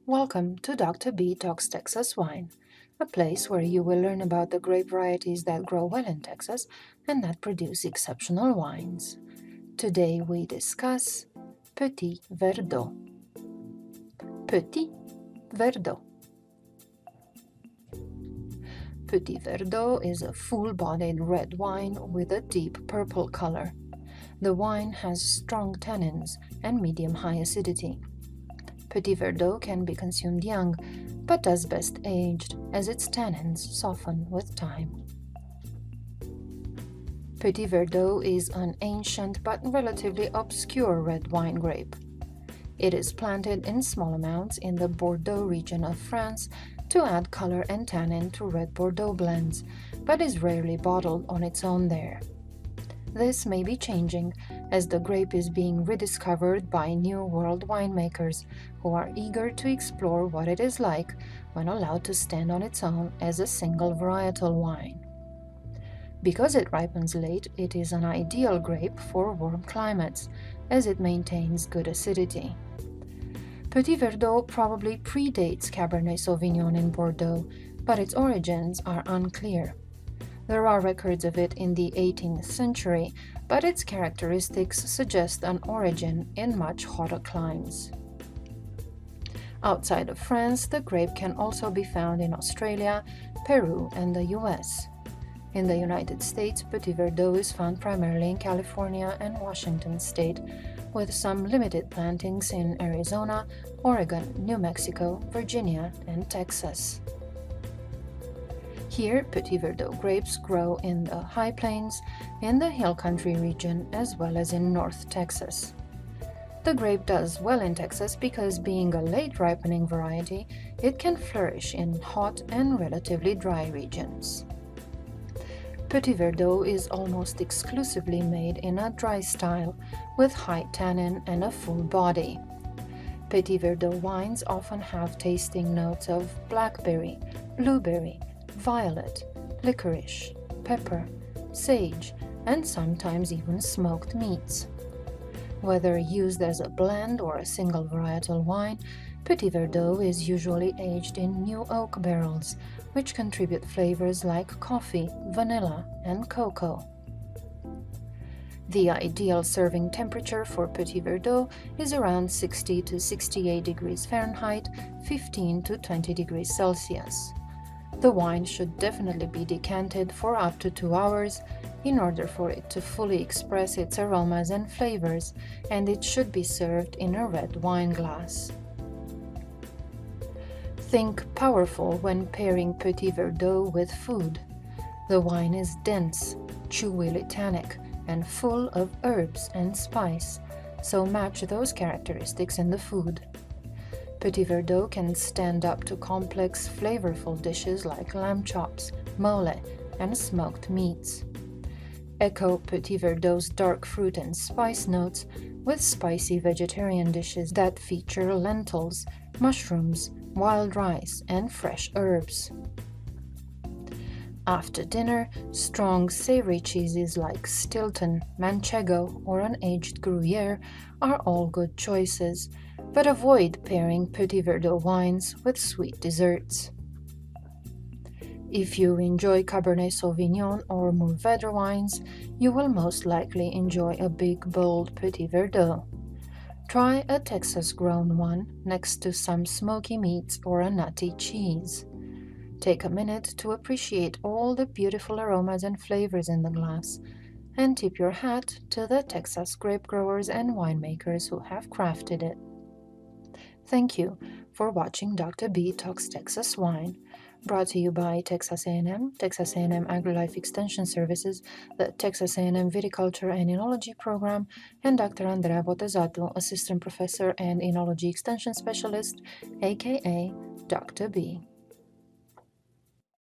Welcome to Dr. B Talks Texas Wine, a place where you will learn about the grape varieties that grow well in Texas and that produce exceptional wines. Today we discuss Petit Verdot. Petit Verdot. Petit Verdot is a full-bodied red wine with a deep purple color. The wine has strong tannins and medium-high acidity. Petit Verdot can be consumed young, but does best aged, as its tannins soften with time. Petit Verdot is an ancient but relatively obscure red wine grape. It is planted in small amounts in the Bordeaux region of France to add color and tannin to red Bordeaux blends, but is rarely bottled on its own there. This may be changing as the grape is being rediscovered by New World winemakers who are eager to explore what it is like when allowed to stand on its own as a single varietal wine. Because it ripens late, it is an ideal grape for warm climates, as it maintains good acidity. Petit Verdot probably predates Cabernet Sauvignon in Bordeaux, but its origins are unclear. There are records of it in the 18th century, but its characteristics suggest an origin in much hotter climes. Outside of France, the grape can also be found in Australia, Peru, and the US. In the United States, Petit Verdot is found primarily in California and Washington state, with some limited plantings in Arizona, Oregon, New Mexico, Virginia, and Texas. Here, Petit Verdot grapes grow in the high plains, in the hill country region, as well as in North Texas. The grape does well in Texas because, being a late ripening variety, it can flourish in hot and relatively dry regions. Petit Verdot is almost exclusively made in a dry style, with high tannin and a full body. Petit Verdot wines often have tasting notes of blackberry, blueberry, violet, licorice, pepper, sage, and sometimes even smoked meats. Whether used as a blend or a single varietal wine, Petit Verdot is usually aged in new oak barrels, which contribute flavors like coffee, vanilla, and cocoa. The ideal serving temperature for Petit Verdot is around 60 to 68 degrees Fahrenheit, 15 to 20 degrees Celsius. The wine should definitely be decanted for up to 2 hours in order for it to fully express its aromas and flavors, and it should be served in a red wine glass. Think powerful when pairing Petit Verdot with food. The wine is dense, chewily tannic, and full of herbs and spice, so match those characteristics in the food. Petit Verdot can stand up to complex, flavorful dishes like lamb chops, mole, and smoked meats. Echo Petit Verdot's dark fruit and spice notes with spicy vegetarian dishes that feature lentils, mushrooms, wild rice, and fresh herbs. After dinner, strong savory cheeses like Stilton, Manchego, or an aged Gruyere are all good choices, but avoid pairing Petit Verdot wines with sweet desserts. If you enjoy Cabernet Sauvignon or Mourvèdre wines, you will most likely enjoy a big, bold Petit Verdot. Try a Texas-grown one next to some smoky meats or a nutty cheese. Take a minute to appreciate all the beautiful aromas and flavors in the glass, and tip your hat to the Texas grape growers and winemakers who have crafted it. Thank you for watching Dr. B Talks Texas Wine, brought to you by Texas A&M, Texas A&M AgriLife Extension Services, the Texas A&M Viticulture and Enology Program, and Dr. Andrea Botezato, Assistant Professor and Enology Extension Specialist, aka Dr. B.